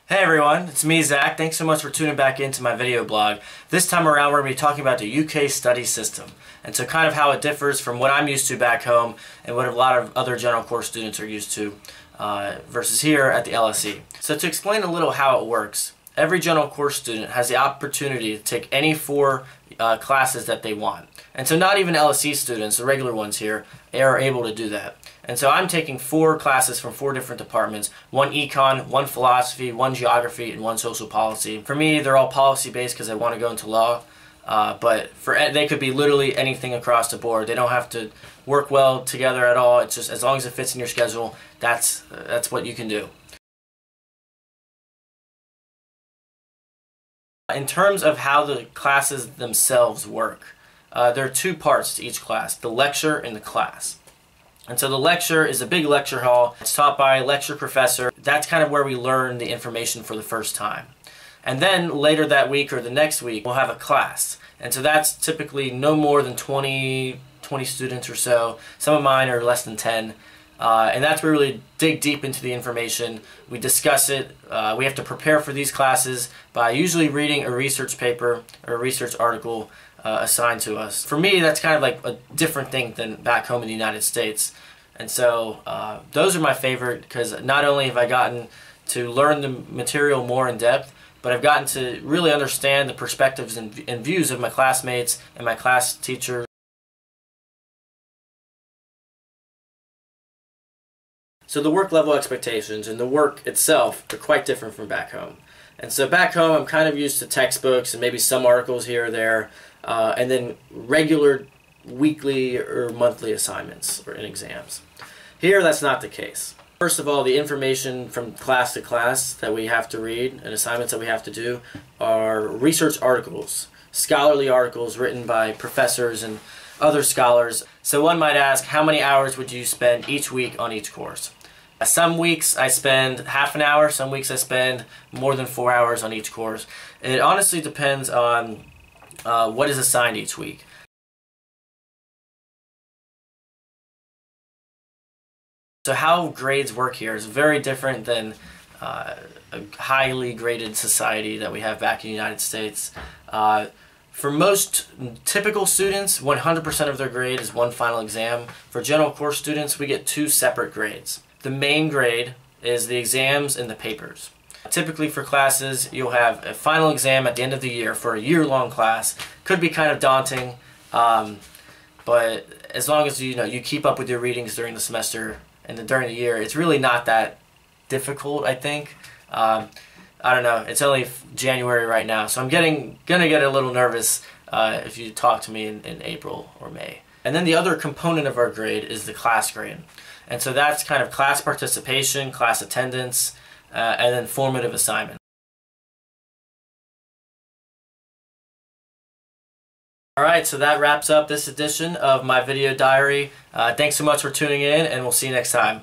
Hey everyone, it's me Zach. Thanks so much for tuning back into my video blog. This time around we're going to be talking about the UK study system and so kind of how it differs from what I'm used to back home and what a lot of other general course students are used to versus here at the LSE. So to explain a little how it works, every general course student has the opportunity to take any four classes that they want. And so not even LSE students, the regular ones here, are able to do that. And so I'm taking four classes from four different departments, one econ, one philosophy, one geography, and one social policy. For me, they're all policy-based because I want to go into law, but they could be literally anything across the board. They don't have to work well together at all. It's just as long as it fits in your schedule, that's what you can do. In terms of how the classes themselves work, there are two parts to each class, the lecture and the class. And so the lecture is a big lecture hall. It's taught by a lecture professor. That's kind of where we learn the information for the first time. And then later that week or the next week, we'll have a class. And so that's typically no more than 20 students or so. Some of mine are less than 10. And that's where we really dig deep into the information. We discuss it. We have to prepare for these classes by usually reading a research paper or a research article assigned to us. For me, that's kind of like a different thing than back home in the United States. And so those are my favorite because not only have I gotten to learn the material more in depth, but I've gotten to really understand the perspectives and views of my classmates and my class teachers. So the work level expectations and the work itself are quite different from back home. And so back home I'm kind of used to textbooks and maybe some articles here or there, and then regular weekly or monthly assignments or in exams. Here that's not the case. First of all, the information from class to class that we have to read and assignments that we have to do are research articles, scholarly articles written by professors and other scholars. So one might ask, how many hours would you spend each week on each course? Some weeks I spend half an hour, some weeks I spend more than 4 hours on each course. It honestly depends on what is assigned each week. So how grades work here is very different than a highly graded society that we have back in the United States. For most typical students, 100% of their grade is one final exam. For general course students, we get two separate grades. The main grade is the exams and the papers. Typically for classes, you'll have a final exam at the end of the year for a year-long class. Could be kind of daunting, but as long as you keep up with your readings during the semester and then during the year, it's really not that difficult, I think. I don't know, it's only January right now, so I'm gonna get a little nervous if you talk to me in April or May. And then the other component of our grade is the class grade. And so that's kind of class participation, class attendance, and then formative assignment. Alright, so that wraps up this edition of my video diary. Thanks so much for tuning in, and we'll see you next time.